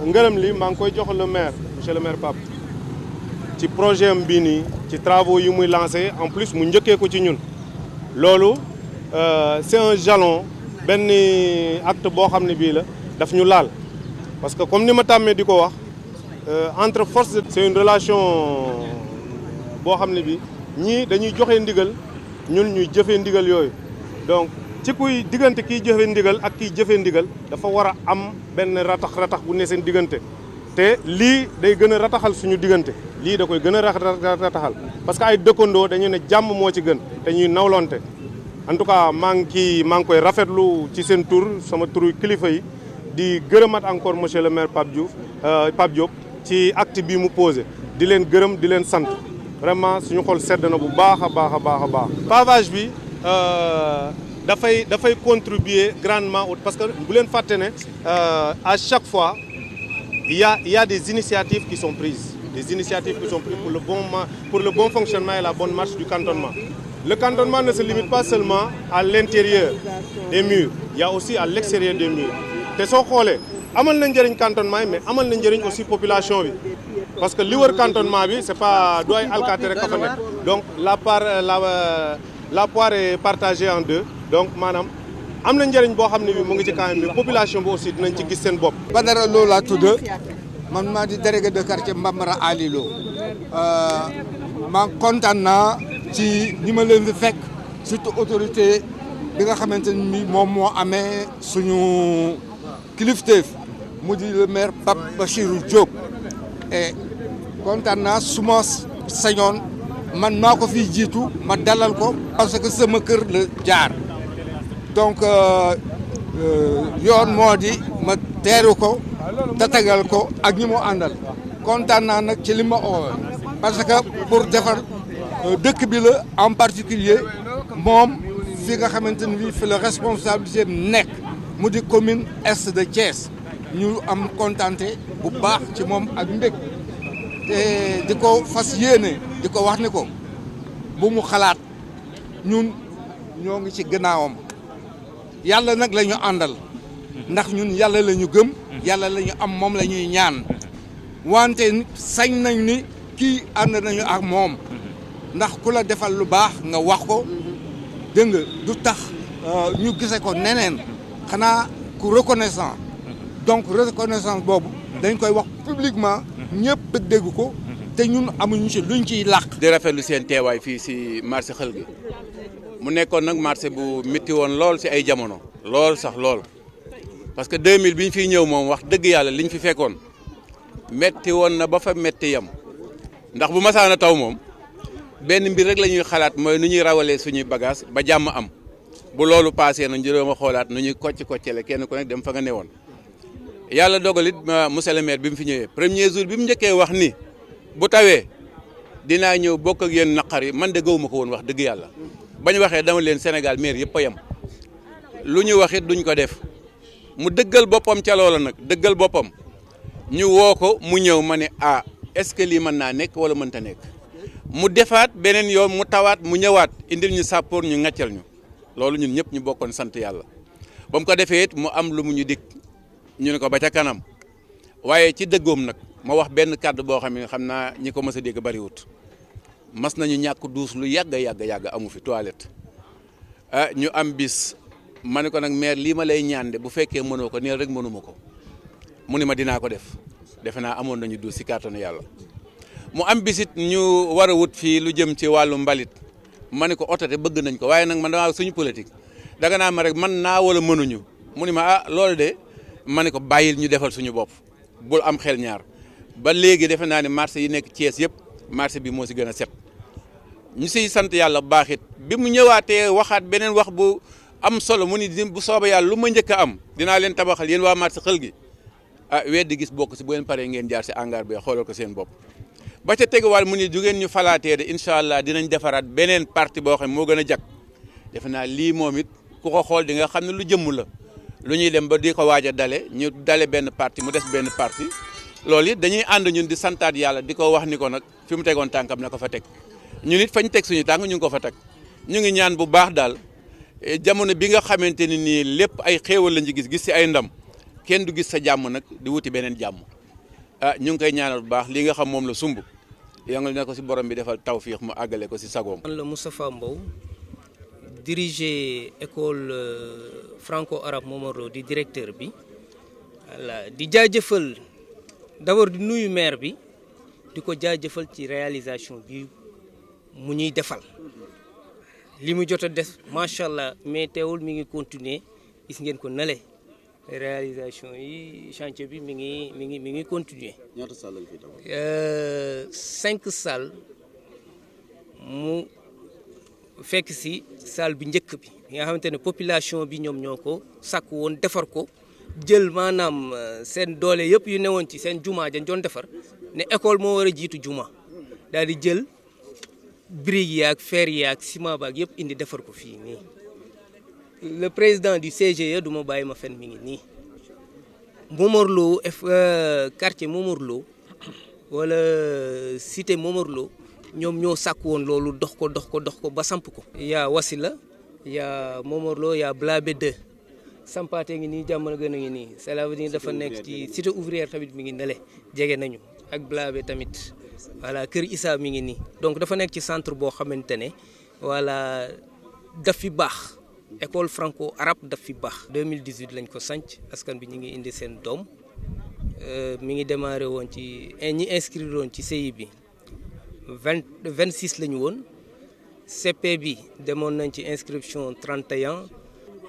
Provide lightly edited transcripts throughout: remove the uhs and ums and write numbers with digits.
ngërëm li maa ngi koy jox le maire monsieur le maire Pape ci projet am bii nii ci travaux yi muy lancé en plus mu njëkkee ko ci ñun loolu c'est un jalon benn acte boo xam ne bii la daf ñu laal parce que comme ni ma tàmmee di ko wax entre force c'est une relation boo xam ne bi ñii dañuy joxe ndigal ñun ñuy jëfee ndigal yooyu donc ci kuy diggante kiy jëfee ndigal ak kiy jëfee ndigal dafa war a am benn ratax bu ne seen diggante te lii day gën a rataxal suñu diggante lii da koy gën a rataxal parce que ay dëkkandoo dañu ne jàmm moo ci gën te ñuy nawlonte en tout cas maa ngi koy rafetlu ci seen tur sama turu kilifa yi di gërëmat encore monsieur le maire Pape Diop ci acte bii mu posé di leen gërëm di leen sant vraiment suñu xol sedd na bu baax a baax a baax a baax pavage bi dafay contribuer grandement parce que bu leen fàtte ne à chaque fois il y a des initiatives qui sont prises pour le bon fonctionnement et la bonne marche du cantonnement. Le cantonnement ne se limite pas seulement à l'intérieur des murs, il y a aussi à l'extérieur des murs. te soo xoolee amal na njëriñ cantonnement yi mais amal na njëriñ aussi population bi parce que li wër cantonnement bi c'est pas du ay alkaati rek ka fa nekk donc la poire est partagée en deux donc maanaam am na njëriñ boo xam ne bi mu ngi ci kanam bi population bi aussi dinañ ci gis seen bopp. Badara Lo laa tudd man maa di délégué de quartier Mbamara Ali Lo maa kontaan naa ci ñi ma leen di fekk surtout autorité bi nga xamante ni moom moo amee suñu kilifteef mu di le maire Pape Bachirou Diop et kontaan naa su ma sañoon man maa ko fi jiitu ma dalal ko parce que sama kër la jaar donc yoon moo di ma teeru ko tatagal ko ak ñi mu àndal kontaan naa nag ci li ma oowee parce que pour defar dëkk bi la en particulier moom fi nga xamante ni bii fi la responsabilité nekk mu di commune est de Thiès ñu am kontaante bu baax ci moom ak mbég te di ko fas yéene di ko wax ni ko bu mu xalaat ñun ñoo ngi ci gannaawam yàlla nag la ñu àndal ndax ñun yàlla la ñu gëm yàlla la ñu am moom la ñuy ñaan wante sañ nañ ni kii ànd nañu ak moom ndax ku la defal lu baax nga wax ko dégg nga du tax ñu gise ko neneen xanaa ku reconnaissant donc reconnaissance boobu dañ koy wax publiquement ñëpp dégg ko te ñun amuñu ci luñ ciy làq. di rafetlu seen teewaay fii si marché xël gi mu nekkoon nag marché bu métti woon lool si ay jamono lool sax lool parce que 2000 bi ñu fiy ñëw moom wax dëgg yàlla liñ fi fekkoon métti woon na ba fa métti yam ndax bu masaana taw moom benn mbir rek la ñuy xalaat mooy nu ñuy rawalee suñuy bagage ba jàmm am bu loolu paasee na juróom a xoolaat nu ñuy koccele kenn ku nekk dem fa nga newoon yàlla dogalit monsieur le maire bi mu fi ñëwee premier jour bi mu njëkkee wax ni bu tawee dinaa ñëw bokk ak yéen naqar yi man de gëwuma ko woon wax dëgg yàlla bañ waxee dama leen Sénégal maire yëpp a yem lu ñu wax it duñ ko def mu dëggal boppam ca loola nag dëggal boppam ñu woo ko mu ñëw ma ne ah est-ce que lii mën naa nekk wala mënta nekk mu defaat beneen yoon mu tawaat mu ñëwaat indil ñu sàppoor ñu ŋàccal ñu loolu ñun ñëpp ñu bokkoon sant yàlla ba mu ko defee it mu am lu mu ñu dig ñu ne ko ba ca kanam waaye ci dëggoom nag ma wax benn kàddu boo xam ne xam naa ñi ko mës a dégg bariwut mas nañu ñàkk duus lu yàgg amu fi toilette ñu am bis ma ne ko nag maire lii ma lay ñaan de bu fekkee mënoo ko neel rek mënuma ko mu ne ma dinaa ko def defe naa amoon nañu duus si kàttanu yàlla mu am bisit ñu war a wut fii lu jëm ci wàllu mbalit ma ne ko oto te bëgg nañ ko waaye nag man damaa suñu politique danga naa ma rek man naa wala mënuñu mu ne ma ah loolu de ma ne ko bàyyil ñu defal suñu bopp bul am xel ñaar ba léegi defe naa ne marché yi nekk Thiès yëpp marché bi moo si gën a set ñu siy sant yàlla bu baax it bi mu ñëwaatee waxaat beneen wax bu am solo mu ni bu soobee yàlla lu ma njëkk a am dinaa leen tabaxal yéen waa marché xël gi ah weddi gis bokk si bu leen paree ngeen jaar si hangar bi xoolal ko seen bopp ba ca teguwaal mu ni du ngeen ñu falaatee de incha allah dinañ defaraat beneen parti boo xam ne moo gën a jag defe naa lii moom it ku ko xool di nga xam ne lu jëmm la lu ñuy dem ba di ko waaj a dale ñu dale benn parti mu des benn parti loolu it dañuy ànd ñun di santaat yàlla di ko wax ni ko nag fi mu tegoon tànkam na ko fa teg ñun it fañ teg suñu tànk ñu ngi ko fa teg ñu ngi ñaan bu baax daal jamono bi nga xamante ni nii lépp ay xéewal lañ ci gis si ay ndam kenn du gis sa jàmm nag di wuti beneen jàmm ñu ngi koy ñaanal bu baax li nga xam moom la sumb yangal na ko si borom bi defal tawfiix mu àggale ko si sagoom. man la Moustapha Mbow diriger école franco-arabe Momar Lo di directeur bi voilà di jaajëfal d'abord di nuyu maire bi di ko jaajëfal ci réalisation bi mu ñuy defal li mu jot a def macha allah mais teewul mi ngi continuer gis ngeen ko nale réalisation yi chantier bi mi ngi continuer. ñaata salle la fi tabax. 5 salles mu fekk si salle bi njëkk bi nga xamante ne population bi ñoom ñoo ko sàkk woon defar ko jël maanaam seen doole yëpp yu newoon ci seen jumaa dañ doon defar ne école moo war a jiitu juma daal di jël briques yaak fer yaak ciment baak yëpp indi defar ko fii nii. le président du CGE du ma bàyyi ma fen mi ngi nii Momar Lo quartier Momar Lo wala cité Momar Lo ñoom ñoo sàkk woon loolu dox ko ba samp ko. yaa Wasila yaa Momar Lo yaa Blabé 2 sampaate ngi nii jamono gën a ngi nii cela veut dire dafa nekk ci cité ouvrière tamit mi ngi nele jege nañu ak Blabé tamit voilà Kër Issa mi ngi nii donc dafa nekk ci centre boo xamante ne voilà daf fi baax. école franco-arabe daf fi baax. 2018 lañ ko sanc askan bi ñu ngi indi seen doom mi ngi démarré woon ci ñi inscrire woon ci CI bi 26 la ñu woon CP bi demoon nañ ci inscription 31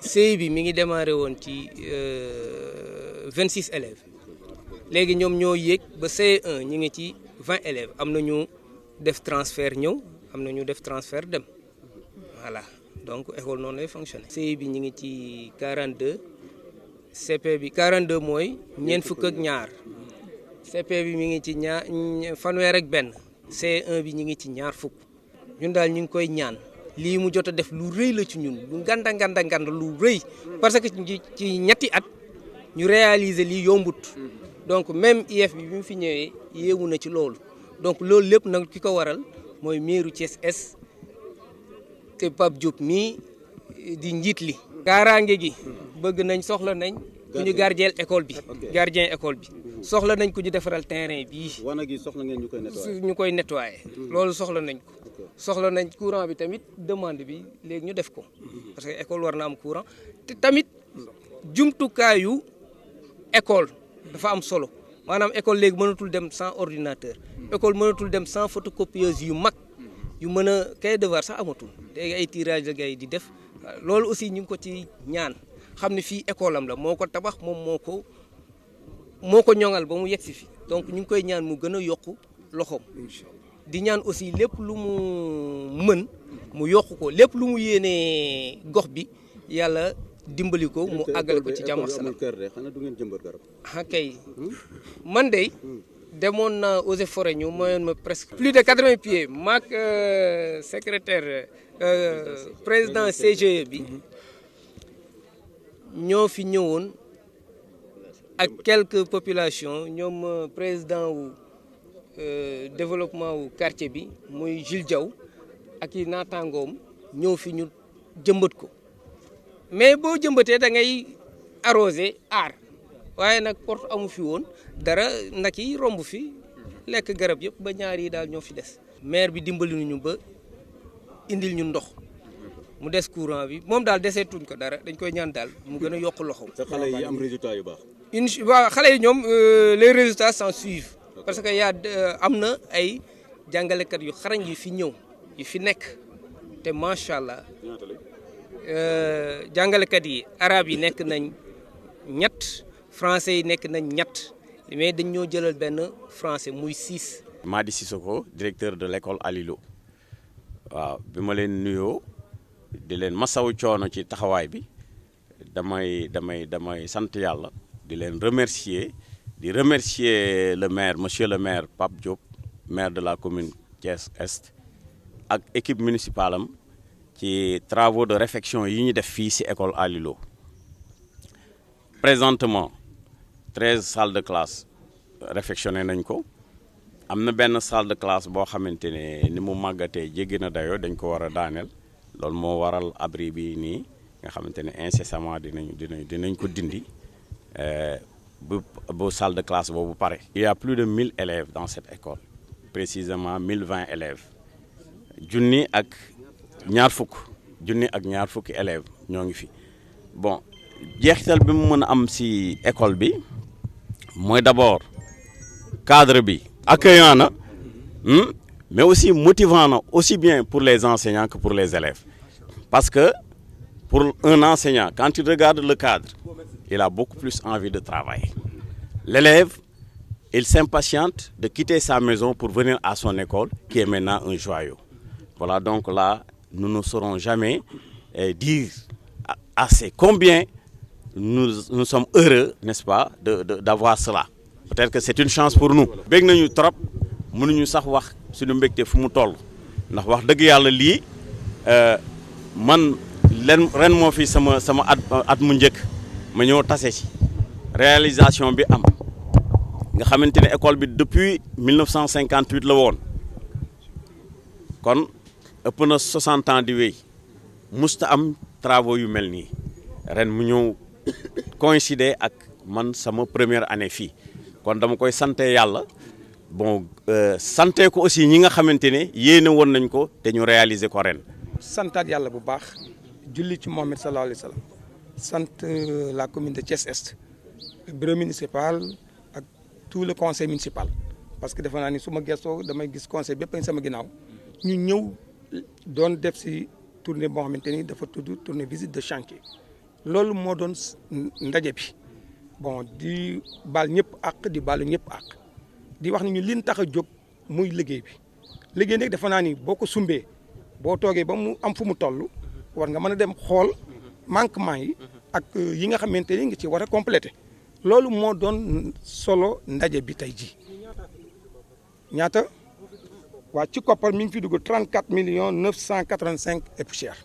CI bi mi ngi démarré woon ci 26 élèves léegi ñoom ñoo yéeg ba CE1 ñu ngi ci 20 élèves am na ñu def transfert ñëw am na ñu def transfert dem voilà. donc école noonu lay fonctionner. CI bi ñu ngi ci 42 CP bi 42 mooy ñeent fukk ak ñaar CP bi mi ngi ci fanweer ak benn C1 bi ñu ngi ci ñaar fukk ñun daal ñu ngi koy ñaan lii mu jot a def lu rëy la ci ñun lu nganda lu rëy parce que ci ñetti at ñu réaliser lii yombut donc même IEF bi mu fi ñëwee yéemu na ci loolu donc loolu lépp nag ki ko waral mooy mairu Thiès Est te Pape Diop mii di njiit li. kaaraange gi bëgg nañ soxla nañ ku ñu gardien école bi. soxla nañ ku ñu defaral terrain bii. wanag yi soxla ngeen ñu koy nettoyer. loolu soxla nañ ko. soxla nañ courant bi tamit demande bi léegi ñu def ko. parce que école war na am courant te tamit jumtukaayu école dafa am solo maanaam école léegi mënatul dem sans ordinateur. école mënatul dem sans photocopieuse yu mag. yu mën a cahier de devoir sax amatul léegi ay tirage la gars yi di def loolu aussi ñu ngi ko ci ñaan xam ne fii école am la moo ko tabax moom moo ko ñoŋal ba mu yegsi fi donc ñu ngi koy ñaan mu gën a yokku loxoom di ñaan aussi lépp lu mu mën mu yokku ko lépp lu mu yéenee gox bi yàlla dimbali ko mu àggale ko ci jàmm ak salaam. kay man de demoon na eaux et forêt ñu mayoon ma presque plus de 80 pieds maak secrétaire président CGE bi ñoo fi ñëwoon ak quelques populations ñoom président wu développement wu quartier bi muy Jules Diaw ak i naataangoom ñëw fi ñu jëmbat ko mais boo jëmbatee da ngay arrosé aar waaye nag porte amu fi woon dara nag yi romb fi lekk garab yëpp ba ñaar yi daal ñoo fi des. maire bi dimbali nañu ba indil ñu ndox mu des courant bi moom daal deseetuñ ko dara dañ koy ñaan daal mu gën a yokk loxoom. te xale yi am résultat yu baax. waaw xale yi ñoom les résultats s'en suivent. parce que am na ay jàngalekat yu xarañ yu fi ñëw yu fi nekk te macha allah jàngalekat yi arabe yi nekk nañ ñett. français yi nekk nañ ñett mais dañ ñoo jëlal benn français muy 6. Madi Sissoko directeur de l'école Ali Lo waaw bi ma leen nuyoo di leen masawu coono ci taxawaay bi damay sant yàlla di leen remercier le maire monsieur le maire Pape Diop maire de la commune Thiès Est ak équipe municipale am ci travaux de réfection yi ñu def fii ci école Ali Lo présentement 13 salles de classe réfectionné nañ ko am na benn salle de classe boo xamante ne ni mu màggatee jéggi na dayoo dañ ko war a daaneel loolu moo waral abri bi nii nga xamante ne incessamment dinañ ko dindi bu salle de classe boobu pare. Il y a plus de 1000 élèves dans cette école précisément 1020 élèves junni ak ñaar fukki élèves ñoo ngi fi bon jeexital bi mu mën a am ci école bi mooy d'abord cadre bi accueillant na mais aussi motivant na aussi bien pour les enseignants que pour les élèves parce que pour un enseignant quand il regarde le cadre il a beaucoup plus envie de travailler. L'élève, il s'impatiente de quitter sa maison pour venir à son école, qui est maintenant un joyau. Voilà, donc là, nous ne saurons jamais dire assez combien nous sommes heureux, n'est-ce pas, d'avoir cela. Peut-être que c'est une chance pour nous. Bég nañu trop mënuñu sax wax suñu mbégte fu mu toll ndax wax dëgg yàlla lii man ren moo fi sama at mu njëkk ma ñëw tase ci réalisation bi am nga xamante ne école bi depuis 1958 la woon kon ëpp na 60 ans di wéy musta am travaux yu mel nii ren mu ñëw coïncider ak man sama première année fii kon dama koy sante yàlla bon sante ko aussi ñi nga xamante ne yéene woon nañ ko te ñu réaliser ko ren. santaat yàlla bu baax julli ci Mohamed sallallahu alayhi wa sallam sant la commune de Thiès Est le bureau municipal ak tout le conseil municipal parce que defe naa ni su ma gëstoo damay gis conseil bépp sama ginnaaw ñu ñëw doon def si tournée boo xamante ni dafa tudd tournée visite de chantier loolu moo doon ndaje bi bon di baal ñëpp àq di baalu ñëpp àq di wax ni ñu liñ tax a jóg muy liggéey bi liggéey nag defe naa ni boo ko sumbee boo toogee ba mu am fu mu toll war nga mën a dem xool manquement yi ak yi nga xamante ni nga ci war a complété loolu moo doon solo ndaje bi tey jii ñaata waa ci koppar mi ngi fi dugg 34 millions 985 et poussière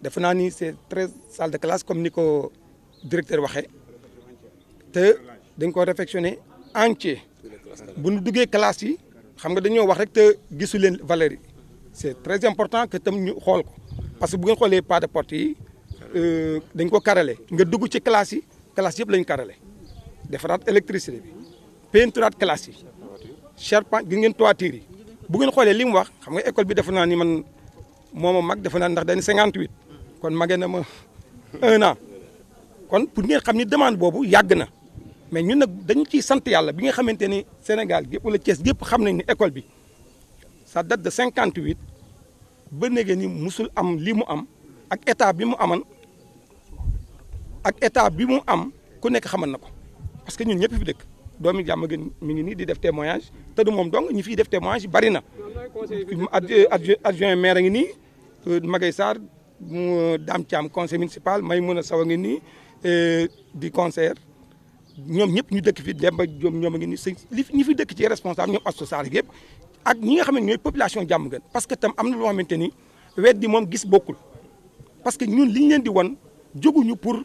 defe naa ni c'est 13 salles de classe comme ni ko directeur waxee te dañ ko réfectionné entier bu ñu duggee classe yi xam nga dañoo wax rek te gisu leen valeur yi c'est très important que tam ñu xool ko parce que bu ngeen xoolee pas de porte yi dañ ko carrelé nga dugg ci classe yi classe yëpp lañ carrelé defaraat électricité bi peinturaat classe yi charpente gi ngeen toiture yi bu ngeen xoolee li mu wax xam nga école bi defe naa ni man mooma mag defe naa ndax dañ 58 kon magee na ma 1 an kon pour ngeen xam ni demande boobu yàgg na mais ñun nag dañu ciy sant yàlla bi nga xamante ni Sénégal gépp wala Thiès gépp xam nañ ni école bi ça date de 58 ba léegi ni musul am li mu am ak état bi mu aman ak état bi mu am ku nekk xamal na ko parce que ñun ñëpp fi dëkk doomi jàmm gën mi ngi nii di def témoignage te du moom dong ñi fiy def témoignage bari na adjoint maire a ngi nii Magay Sarr Dame Thiam conseil municipal Maymouna Sow a ngi nii di conseiller ñoom ñëpp ñu dëkk fi Demba Diom ñoom a ngi nii sëñ ñi fi dëkk ci responsable ñoom Astou Sarr yëpp ak ñi nga xam ne ñooy population jàmm gën parce que tam am na loo xamante ni wet di moom gis bokkul parce que ñun li ñu leen di wan jóguñu pour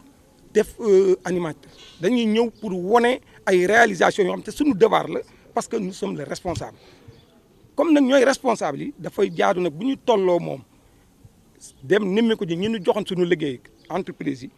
def animateur dañuy ñëw pour wone ay réalisations yoo xam te suñu devoir la parce que nous sommes les responsables comme nag ñooy responsables yi dafay jaadu nag bu ñu tolloo moom dem nimmee ko ji ñu joxoon suñu liggéey entreprise yi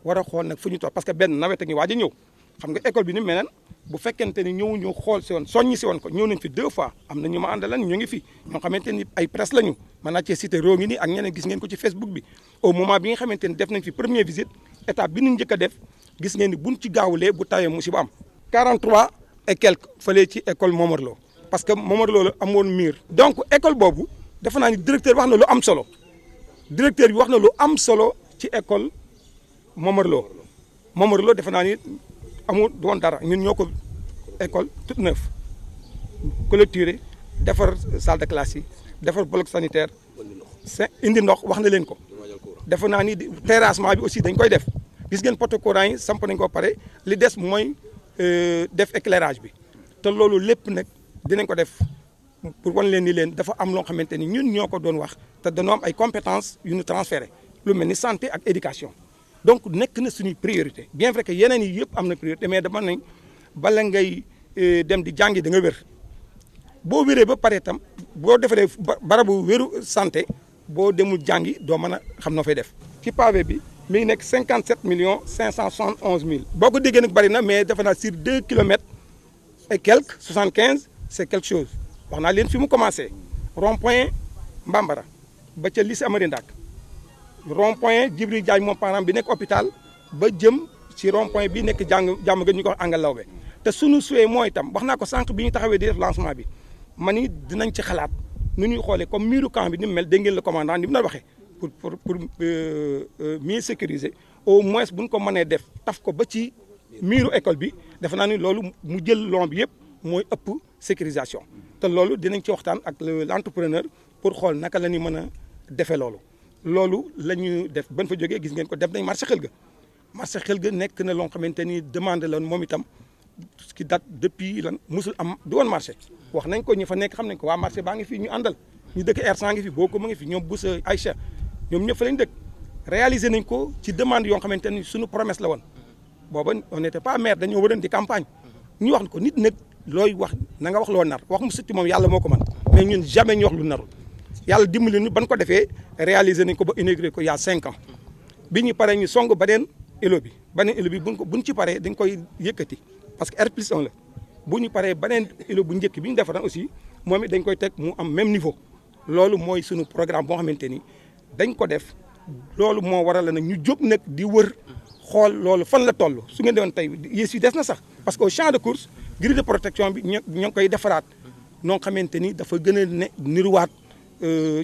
war a xool nag fu ñu toll parce que benn nawet a ngi waaj a ñëw xam nga école bi ni mel bu fekkente ni ñëw xool si woon soññi si woon ko ñëw nañ fi 2 fois am na ñu ma àndalan ñu ngi fi ñoo xamante ni ay presse lañu mën naa cee cité roo ngi nii ak ñeneen gis ngeen ko ci Facebook bi au moment bi nga xamante ni def nañ fi première visite étape bi ñu njëkk a def gis ngeen ni buñ ci gaawulee bu tawee musiba am 43 et quelques fële ci école Momar Lo parce que Momar Lo la amoon mur donc école boobu defe naa ni directeur wax na lu am solo directeur bi wax na lu am solo ci école Momar Lo defe naa ni amul doon dara ñun ñoo ko école toute neuve clôturé defar salle de classe yi defar bloc sanitaire indi ndox wax na leen ko defe naa ni terrassement bi aussi dañ koy def gis ngeen poteau courant yi samp nañ ko pare li des mooy def éclairage bi te loolu lépp nag dinañ ko def pour wan leen ni leen dafa am loo xamante ni ñun ñoo ko doon wax te dañoo am ay compétences yu ñu transféré lu mel ni santé ak éducation donc nekk na suñuy priorité bien vrai que yeneen yi yëpp am na priorité mais dama nañ bala ngay dem di jàngi da nga wér boo wéree ba pare itam boo defaree barabu wéru santé boo demul jàngi doo mën a xam noo fay def ci pavé bi mi ngi nekk 57 millions 571 mille boo ko déggee nag bëri na mais defe naa sur 2 kilomètres et quelques 75 c'est quelque chose wax naa leen fi mu commencé rond-point Mbambara ba ca lycée Amary Ndack rond-point Djibril Diagne moom parent bi nekk hôpital ba jëm ci rond-point bi nekk jàmm gën ñu ko wax Angal Lawbe te sunu souhait mooy itam wax naa ko sànq bi ñu taxawee di def lancement bi ma ni dinañ ci xalaat nu ñuy xoolee comme miiru camp bi ni mu mel dégg ngeen le commandant ni mu la waxee pour mieux sécuriser au moins bu ñu ko mënee def taf ko ba ci miiru école bi defe naa ni loolu mu jël long bi yëpp mooy ëpp sécurisation te loolu dinañ ci waxtaan ak l'entrepreneur pour xool naka la ñuy mën a defee loolu la ñu def ban fa jógee gis ngeen ko def nañ marché xel ga nekk na loo xamante ni demande la moom itam qui date depuis lan musul am du woon marché wax nañ ko ñu fa nekk xam nañ ko waa marché baa ngi fi ñu àndal ñu dëkk R100 ngi fi boo ko ma ngi fi ñoom Boussa Aïcha ñoom ñëpp fa lañ dëkk réaliser nañ ko ci demande yoo xamante ni suñu promesse la woon booba on n'était pas maire dañoo waroon di campagne ñu wax ko nit nag looy wax na nga wax loo nar wax mu sutti moom yàlla moo ko mën mais ñun jamais ñu wax lu narul yàlla dimbali ñu ban ko defee réaliser nañ ko ba inauguré ko il y a 5 ans bi ñu paree ñu song beneen îlot bi buñ ci paree dañ koy yëkkati parce que R+1 la bu ñu paree beneen îlot bu njëkk bi ñu defaran aussi moom it dañ koy teg mu am même niveau loolu mooy sunu programme boo xamante ni dañ ko def loolu moo waral la nag ñu jóg nag di wër xool loolu fan la toll su ngeen demoon tey yées yi des na sax parce que au champ de course grille de protection bi ñoo ngi koy defaraat noo xamante ni dafa gën a ne niruwaat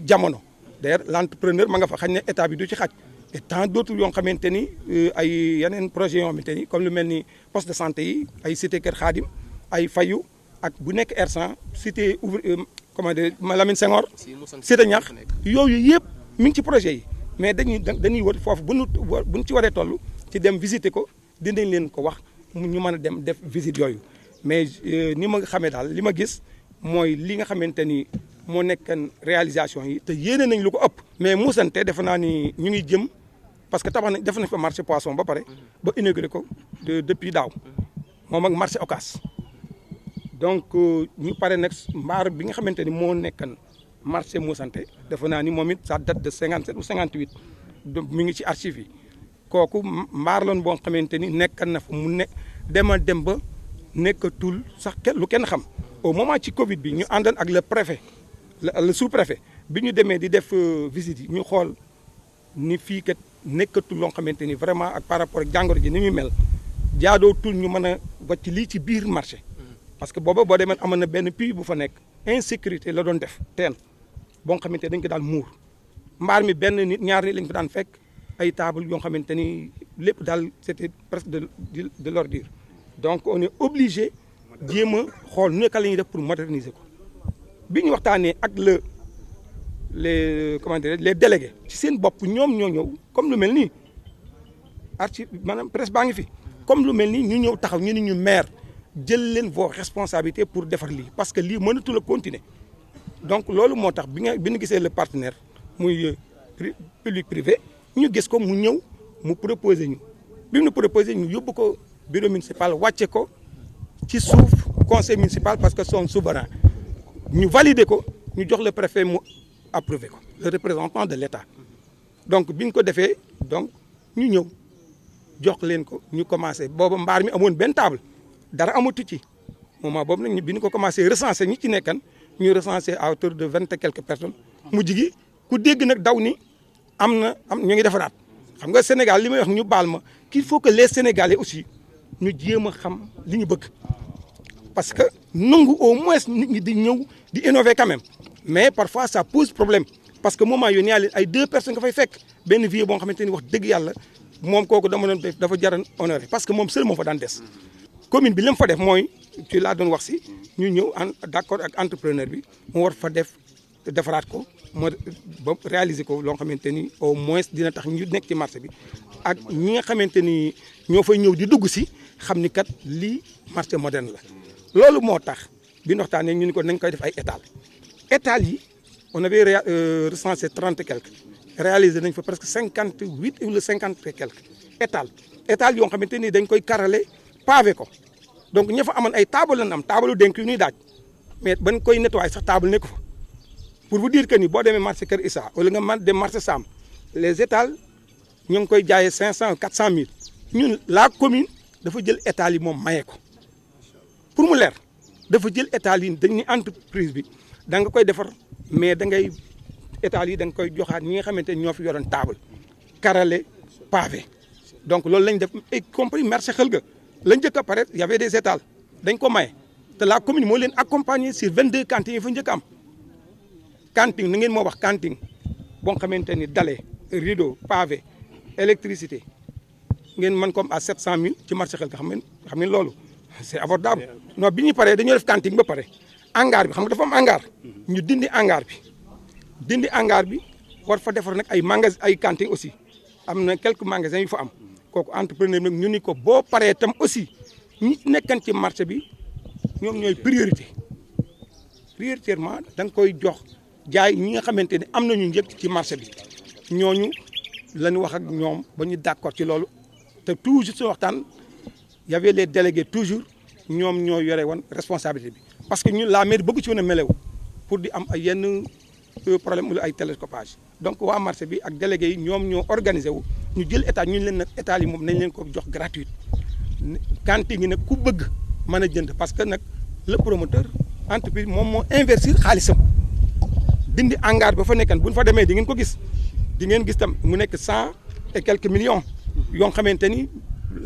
jamono d'ailleurs l'entrepreneur ma nga fa xañ ne état bi du ci xaj et tant d'autres yoo xamante ni ay yeneen projets yoo xamante ni comme lu mel ni poste de santé yi ay cité Kër Khadim ay Fayu ak bu nekk R100 cité comment dire Lamine Senghor cité ñax yooyu yëpp mi ngi ci projet yi mais dañuy wër foofu buñ ci waree toll ci dem visiter ko dinañ leen ko wax ñu mën a dem def visite yooyu mais ni ma xamee daal li ma gis mooy li nga xamante ni moo nekkan réalisation yi te yéene nañ lu ko ëpp mais muusante defe naa ni ñu ngi jëm parce que tabax nañ def nañ fa marché poisson ba pare ba inauguré ko depuis daaw moom ak marché Ocass donc ñu pare nag mbaar bi nga xamante ni moo nekkan marché muusante defe naa ni moom it ça date de 57 ou 58 mi ngi ci archive yi kooku mbaar loon boo xamante ni nekkan na fa mu nekk dem ba nekkatul sax lu kenn xam au moment ci Covid bi ñu àndoon ak le préfet le sous-préfet bi ñu demee di def visite yi ñu xool ni fii kat nekkatul loo xamante ni vraiment ak par rapport ak jàngoro ji ni muy mel jaadootul ñu mën a wàcc lii ci biir marché parce que booba boo demee amoon na benn puits bu fa nekk insécurité la doon def teen boo xamante dañ ko daan muur mbaar mi benn nit ñaar nit lañ ko daan fekk ay table yoo xamante ni lépp daal c'était presque de l'ordure donc on est obligé jéem a xool naka la ñuy def pour moderniser ko bi ñu waxtaanee ak les comment dire les délégués ci seen bopp ñoom ñoo ñëw comme lu mel nii maanaam presse baa ngi fi comme lu mel nii ñu ñëw taxaw ñu ni ñu maire jël leen vos responsabilités pour defar lii parce que lii mënatul a continuer donc loolu moo tax bi ñu gisee le partenaire muy public privé ñu gis ko mu ñëw mu proposé ñu bi mu proposé ñu yóbbu ko bureau municipal wàcce ko ci suuf conseil municipal parce que son souverain ñu valider ko ñu jox le préfet mu approuvé ko le représentant de l'État donc bi ñu ko defee donc ñu ñëw jox leen ko ñu commencé booba mbaar mi amoon benn table dara amatu ci moment boobu nag bi ñu ko commencé recenser ñi ci nekkan ñu recenser à hauteur de 20 et quelques personnes mujj gi ku dégg nag daw ni ñu ngi defaraat xam nga Sénégal li may wax ñu baal ma qu'il faut que les Sénégalais aussi ñu jéem a xam li ñu bëgg parce que nangu au moins nit ñi di ñëw di innover quand même mais parfois ça pose problème parce que moment yooyu nee ay 2 personnes nga fay fekk benn vieux boo xamante ni wax dëgg yàlla moom kooku dama doon def dafa jaran honoré parce que moom seul moo fa daan des commune bi li mu fa def mooy ci laa doon wax si ñu ñëw d'accord ak entrepreneur bi mu war fa defaraat ko moo ba réaliser ko loo xamante ni au moins dina tax ñu nekk ci marché bi ak ñi nga xamante ni ñoo fay ñëw di dugg si xam ni kat lii marché moderne la loolu moo tax bi ñu waxtaanee ñu ni ko nañ koy def ay étals yi on avait recensé 30 et quelques réalisé nañ fa presque 58 ou 50 et quelques étals yoo xamante ni dañ koy carrelé pavé ko donc ña fa amoon ay table lañ am table dénk yu ñuy daaj mais bañ koy nettoyer sax table nekk fa pour vous dire que ni boo demee marché Kër Issa wala nga dem marché Sam les étals ñu ngi koy jaayee 500 400 000 ñun la commune dafa jël étal yi moom maye ko pour mu leer dafa jël étal yi dañuy entreprise bi da nga koy defar mais da ngay étal yi da nga koy joxaat ñi nga xamante ne ñoo fi yoroon table carrelé pavé donc loolu lañ def y compris marché Xelga lañ njëkk a pare y avait des étals dañ ko maye te la commune moo leen accompagner sur 22 cantines yi fa njëkk am cantine ni ngeen moo wax cantine boo xamante ni dale rideau pavé électricité ngeen mën comme à 700 000 ci marché Xelga xam ngeen loolu c'est abordable non bi ñu paree dañoo def cantine ba pare hangar bi xam nga dafa am hangar ñu dindi hangar bi war fa defar nag ay magasin ay cantine aussi am na quelques magasins yu fa am kooku entrepreneur nag ñu ni ko boo paree tam aussi ñi nekkan ci marché bi ñoom ñooy prioritairement da nga koy jox jaay ñi nga xamante ne am nañu njëkk ci marché bi ñooñu la ñu wax ak ñoom ba ñu d'accord ci loolu te toujours su waxtaan y avait les délégués toujours ñoom ñoo yore woon responsabilité bi parce que ñun la mairie bëgg ci woon a melew pour di am ay yenn problème wala ay télescopage donc waa marché bi ak délégués yi ñoom ñoo organisé wu ñu jël état ñu leen nag état yi moom nañ leen ko jox gratuite cantine yi nag ku bëgg mën a jënd parce que nag le promoteur entreprise moom moo investir xaalisam dindi hangar ba fa nekkan bu ñu fa demee di ngeen ko gis di ngeen gis tam mu nekk 100 et quelques millions yoo xamante ni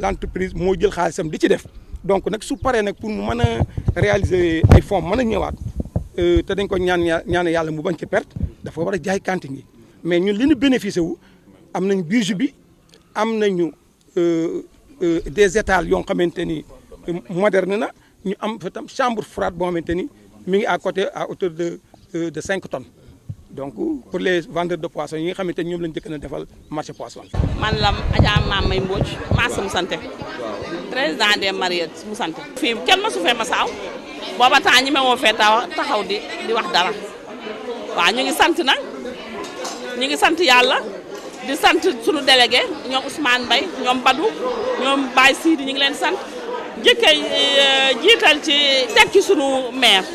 l'entreprise moo jël xaalisam di ci def donc nag su paree nag pour mu mën a réaliser ay fonds mën a ñëwaat te dañ ko ñaan yàlla mu bañ ci perte dafa war a jaay cantine yi mais ñun li ñu bénéficié wu am nañ bijou bi am nañu des étals yoo xamante ni moderne na ñu am fa tam chambre froide boo xamante ni mi ngi à côté à hauteur de 5 tonnes donc pour les vendeurs de poissons yi nga xamante ni ñoom lañ njëkk a defal marché poisson. man la Adja Mamay Mbodj marché Moussante président des mareyeurs Moussante. fii kenn ma su fee ma saaw booba temps ñi ma woo fee taxaw di wax dara waaw ñu ngi sant nag ñu ngi sant yàlla di sant sunu délégué ñoom Ousmane Mbaye ñoom Badou ñoom Baye Sidi ñu ngi leen sant jëkkee jiital ci teg ci sunu maire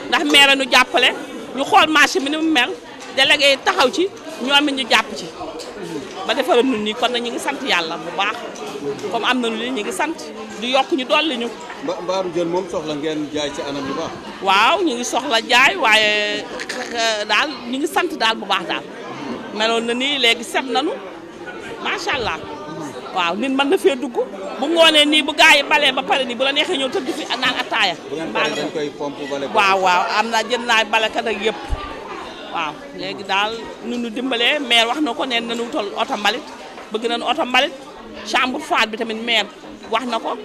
ndax maire nu jàppale ñu xool marché bi ni mu mel délégué yi taxaw ci ñoom it ñu jàpp ci ba defaral ñun nii kon nag ñu ngi sant yàlla bu baax comme am nañu li ñu ngi sant di yokk ñu dolli ñu. mbaaru jën moom soxla ngeen jaay ci anam yu baax. waaw ñu ngi soxla jaay waaye daal ñu ngi sant daal bu baax daal meloon na nii léegi set nañu macha allah waaw nit mën na fee dugg bu ngoonee nii bu gaa yi balee ba pare nii bu la neexee ñëw tëdd fi naan attaaya. dañ koy pompe bale. waaw am na jënd naa balekat ak yëpp waaw léegi daal nu dimbalee maire wax na ko neen nañu wutal oto mbalit bëgg nañu oto mbalit chambre froide bi tamit maire wax na ko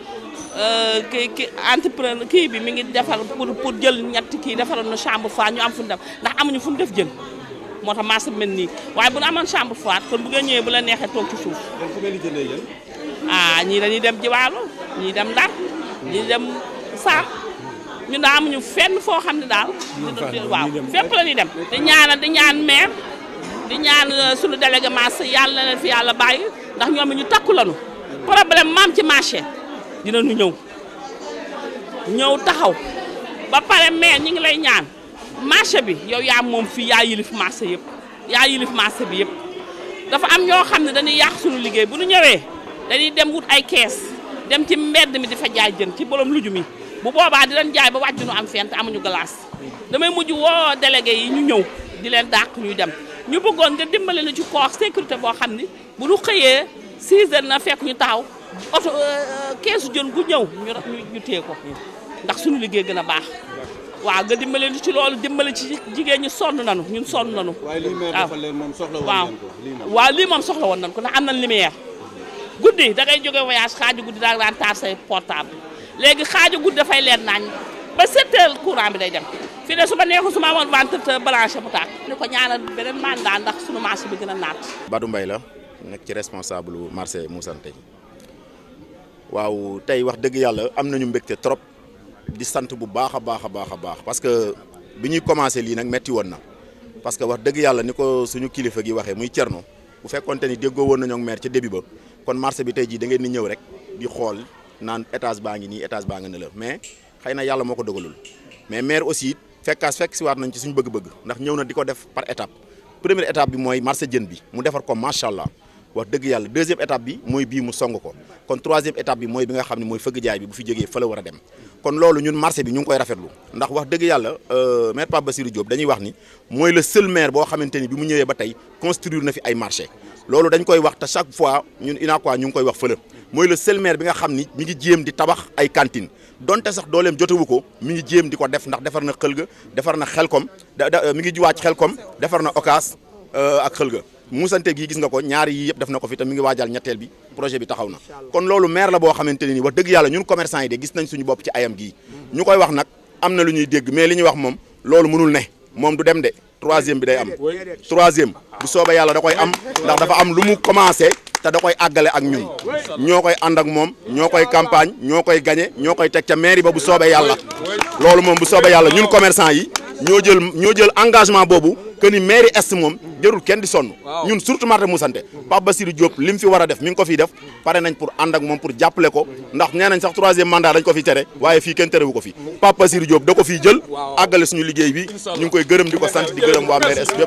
ki entrepreneur kii bi mi ngi defar pour jël ñetti kii defaroon na chambre froide ñu am fu ñu def ndax amuñu fu ñu def jël moo tax marché bi mel nii waaye bu ñu amoon chambre froide kon bu ngeen ñëwee bu la neexee toog ci suuf. kon fu ngeen di jëndee jën. ñii dañuy dem Jiwaalo ñii dem Ndar ñii dem Saam ñun daa amuñu fenn foo xam ne daal. waaw fépp la ñuy dem. di ñaan maire di ñaan suñu délégué marché yàlla na leen fi yàlla bàyyi ndax ñoom ñu takku lañu problème maam ci marché dinañu ñëw taxaw ba pare maire ñi ngi lay ñaan marché bi yow yaa moom fii yaa yilif marché yëpp yaa yilif marché bi yëpp dafa am ñoo xam ne dañuy yàq suñu liggéey bu ñu ñëwee dañuy dem wut ay kees dem ci mbedd mi di fa jaay jën ci borom luju mi bu boobaa di leen jaay ba wàcc ñu am fent amuñu glace damay mujj woo délégué yi ñu ñëw di leen dàq ñuy dem ñu bëggoon nga dimbale na ci corps sécurité boo xam ni bu ñu xëyee 6 heures na fekk ñu taxaw oto keesu jën gu ñëw ñu téye ko ndax suñu liggéey gën a baax waaw nga dimbale ñu ci loolu dimbale ci jigéen ñi sonn nañu ñun sonn nañu. waaye lii maire dafa leen moom soxla woon nañu ko waaw lii moom soxla woon nañu ko ndax am nañ lumière guddi da ngay jóge voyage xaaju guddi daa daan taar say portable léegi xaaju guddi dafay leer naañ ba 7 heures courant bi day dem fii ne su ma neexul su ma amoon ventilo branché bu tàkk ni ko ñaanal beneen mandat ndax suñu marché bi gën a naat. Badou Mbaye la nekk ci responsable marché Moussante waaw tey wax dëgg yàlla am nañu mbégte trop di sant bu baax a baax parce que bi ñuy commencé lii nag metti woon na parce que wax dëgg yàlla ni ko suñu kilifa gi waxee muy Thierno bu fekkonte ni déggoo woon nañoo ak maire ca début ba kon marché bi tey jii da ngeen di ñëw rek di xool naan étage baa ngi nii étage baa nga ne la mais xëy na yàlla moo ko dogalul mais maire aussi fekk si waat nañ ci suñu bëgg-bëgg ndax ñëw na di ko def par étape première étape bi mooy marché jën bi mu defar ko macha allah wax dëgg yàlla deuxième étape bi mooy bii mu song ko kon troisième étape bi mooy bi nga xam ne mooy fëgg jaay bi bu fi jógee fa la war a dem kon loolu ñun marché bi ñu ngi koy rafetlu ndax wax dëgg yàlla maire Pape Bassirou Diop dañuy wax ni mooy le seul maire boo xamante ni bi mu ñëwee ba tey construire na fi ay marché loolu dañ koy wax te chaque fois ñun UNACOIS ñu ngi koy wax fële mooy le seul maire bi nga xam ni mi ngi jéem di tabax ay cantine donte sax dooleem jotewu ko mi ngi jéem di ko def ndax defar na xël ga defar na xelkom mi ngi wàcc xelkom defar na Ocass ak xël ga muusante gi gis nga ko ñaari yi yëpp def na ko fi te mi ngi waajal ñetteel bi projet bi taxaw na kon loolu maire la boo xamante ne ni wax dëgg yàlla ñun commerçant yi de gis nañ suñu bopp ci ayam gii ñu koy wax nag am na lu ñuy dégg mais li ñuy wax moom loolu mënul ne moom du dem de troisième bi day am troisième bu soobee yàlla da koy am ndax dafa am lu mu commencé te da koy àggale ak ñun ñoo koy ànd ak moom ñoo koy campagne ñoo koy gagné ñoo koy teg ca mairie ba bu soobee yàlla loolu moom bu soobee yàlla ñun commerçant yi ñoo jël engagement boobu que ni mairie est moom jarul kenn di sonn ñun surtout marché Moussante Pape Bassirou Diop li mu fi war a def mi ngi ko fiy def pare nañ pour ànd ak moom pour jàppale ko ndax nee nañ sax troisième mandat dañ ko fi tere waaye fii kenn terewu ko fi Pape Bassirou Diop da ko fiy jël àggale suñu liggéey bi ñu ngi koy gërëm di ko sant di gërëm waa mairie est